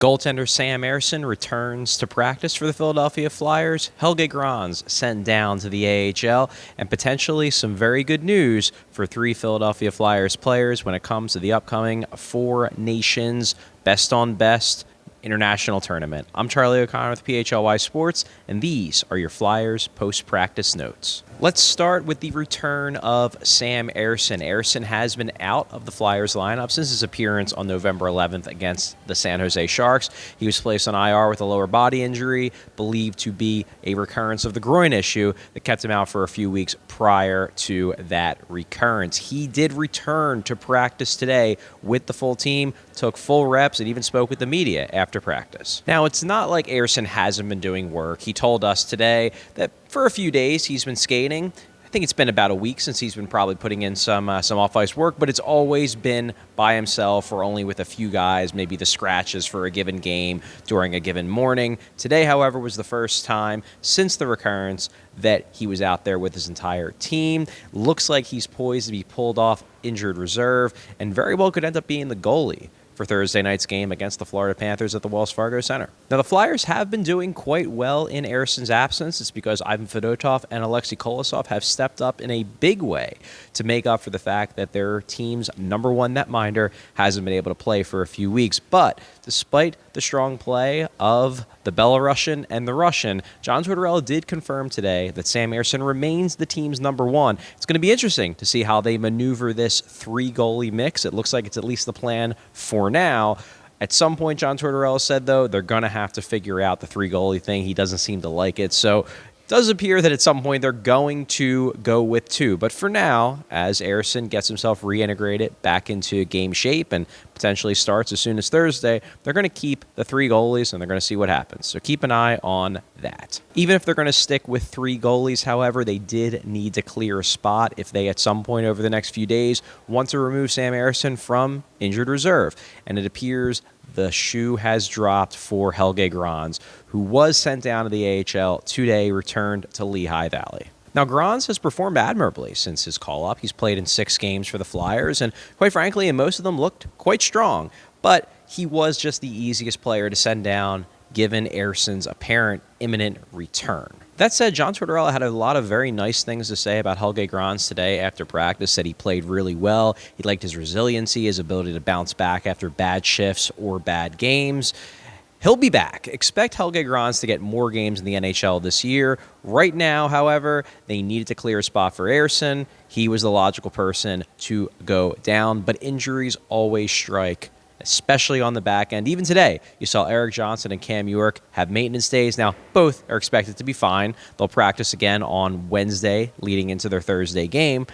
Goaltender Sam Ersson returns to practice for the Philadelphia Flyers. Helge Grans sent down to the AHL, and potentially some very good news for three Philadelphia Flyers players when it comes to the upcoming Four Nations Best on Best International Tournament. I'm Charlie O'Connor with PHLY Sports, and these are your Flyers post-practice notes. Let's start with the return of Sam Ersson. Ersson has been out of the Flyers lineup since his appearance on November 11th against the San Jose Sharks. He was placed on IR with a lower body injury, believed to be a recurrence of the groin issue that kept him out for a few weeks prior to that recurrence. He did return to practice today with the full team, took full reps, and even spoke with the media after practice. Now, it's not like Ersson hasn't been doing work. He told us today that for a few days he's been skating. I think it's been about a week since he's been probably putting in some off-ice work, but it's always been by himself or only with a few guys, maybe the scratches for a given game during a given morning. Today, however, was the first time since the recurrence that he was out there with his entire team. Looks like he's poised to be pulled off injured reserve and very well could end up being the goalie for Thursday night's game against the Florida Panthers at the Wells Fargo Center. Now, the Flyers have been doing quite well in Ersson's absence. It's because Ivan Fedotov and Alexei Kolosov have stepped up in a big way to make up for the fact that their team's number one netminder hasn't been able to play for a few weeks. But despite the strong play of the Belarusian and the Russian, John Tortorella did confirm today that Sam Ersson remains the team's number one. It's going to be interesting to see how they maneuver this three-goalie mix. It looks like it's at least the plan for now. At some point, John Tortorella said, though, they're going to have to figure out the three-goalie thing. He doesn't seem to like it, so it does appear that at some point they're going to go with two. But for now, as Ersson gets himself reintegrated back into game shape and potentially starts as soon as Thursday, they're going to keep the three goalies and they're going to see what happens. So keep an eye on that. Even if they're going to stick with three goalies, however, they did need to clear a spot if they at some point over the next few days want to remove Sam Ersson from injured reserve. And it appears the shoe has dropped for Helge Grans, who was sent down to the AHL today, returned to Lehigh Valley. Now, Grans has performed admirably since his call-up. He's played in 6 games for the Flyers, and quite frankly, in most of them looked quite strong. But he was just the easiest player to send down, given Ersson's apparent imminent return. That said, John Tortorella had a lot of very nice things to say about Helge Grans today after practice. Said he played really well. He liked his resiliency, his ability to bounce back after bad shifts or bad games. He'll be back. Expect Helge Grans to get more games in the NHL this year. Right now, however, they needed to clear a spot for Ersson. He was the logical person to go down, but injuries always strike, especially on the back end. Even today, you saw Erik Johnson and Cam York have maintenance days. Now, both are expected to be fine. They'll practice again on Wednesday, leading into their Thursday game.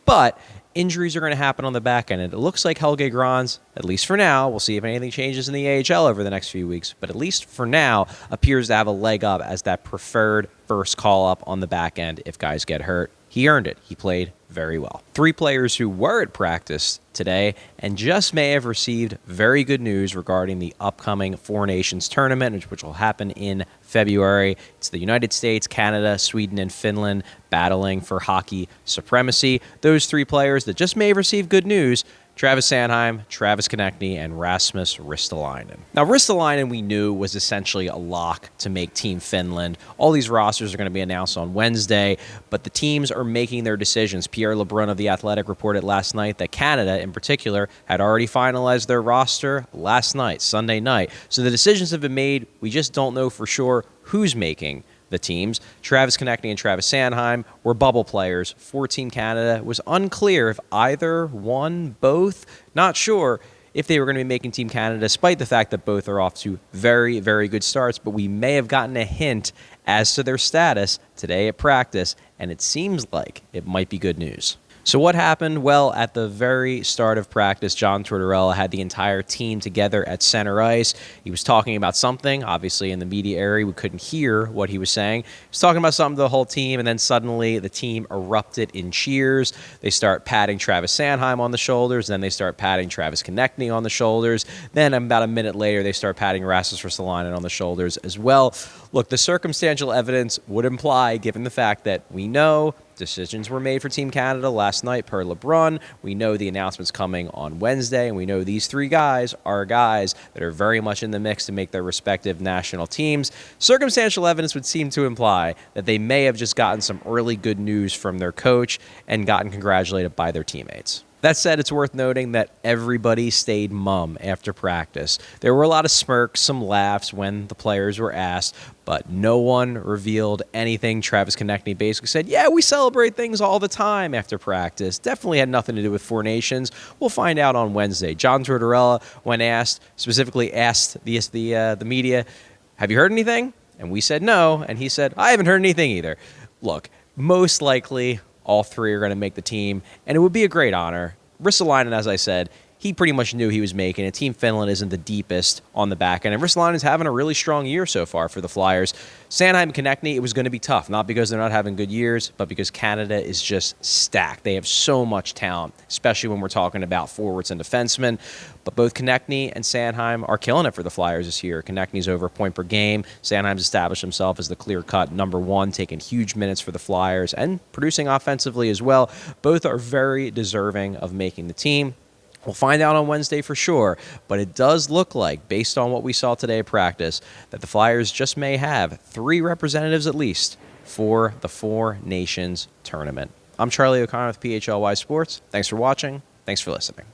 But injuries are going to happen on the back end. And it looks like Helge Grans, at least for now, we'll see if anything changes in the AHL over the next few weeks, but at least for now, appears to have a leg up as that preferred first call-up on the back end if guys get hurt. He earned it. He played very well. 3 players who were at practice today and just may have received very good news regarding the upcoming Four Nations tournament, which will happen in February. It's the United States, Canada, Sweden, and Finland battling for hockey supremacy. Those 3 players that just may have received good news: Travis Sanheim, Travis Konecny, and Rasmus Ristolainen. Now, Ristolainen we knew was essentially a lock to make Team Finland. All these rosters are going to be announced on Wednesday, but the teams are making their decisions. Pierre LeBrun of The Athletic reported last night that Canada, in particular, had already finalized their roster last night, Sunday night. So the decisions have been made. We just don't know for sure who's making the teams. Travis Konecny and Travis Sanheim were bubble players for Team Canada. It was unclear if either, one, both, not sure if they were going to be making Team Canada, despite the fact that both are off to very, very good starts. But we may have gotten a hint as to their status today at practice, and it seems like it might be good news. So what happened? Well, at the very start of practice, John Tortorella had the entire team together at center ice. He was talking about something. Obviously, in the media area, we couldn't hear what he was saying. He was talking about something to the whole team, and then suddenly the team erupted in cheers. They start patting Travis Sanheim on the shoulders. Then they start patting Travis Konecny on the shoulders. Then about a minute later, they start patting Rasmus Ristolainen on the shoulders as well. Look, the circumstantial evidence would imply, given the fact that we know decisions were made for Team Canada last night per LeBron, we know the announcement's coming on Wednesday, and we know these three guys are guys that are very much in the mix to make their respective national teams. Circumstantial evidence would seem to imply that they may have just gotten some early good news from their coach and gotten congratulated by their teammates. That said, it's worth noting that everybody stayed mum after practice. There were a lot of smirks, some laughs when the players were asked, but no one revealed anything. Travis Konecny basically said, yeah, we celebrate things all the time after practice. Definitely had nothing to do with Four Nations. We'll find out on Wednesday. John Tortorella, when asked, specifically asked the media, have you heard anything? And we said no, and he said, I haven't heard anything either. Look, most likely all three are going to make the team, and it would be a great honor. Ristolainen, as I said, he pretty much knew he was making it. Team Finland isn't the deepest on the back end, and Ristolainen's having a really strong year so far for the Flyers. Sanheim and Konecny, it was going to be tough, not because they're not having good years, but because Canada is just stacked. They have so much talent, especially when we're talking about forwards and defensemen. But both Konecny and Sanheim are killing it for the Flyers this year. Konecny's over a point per game. Sanheim's established himself as the clear-cut number one, taking huge minutes for the Flyers and producing offensively as well. Both are very deserving of making the team. We'll find out on Wednesday for sure, but it does look like, based on what we saw today at practice, that the Flyers just may have three representatives at least for the Four Nations tournament. I'm Charlie O'Connor with PHLY Sports. Thanks for watching. Thanks for listening.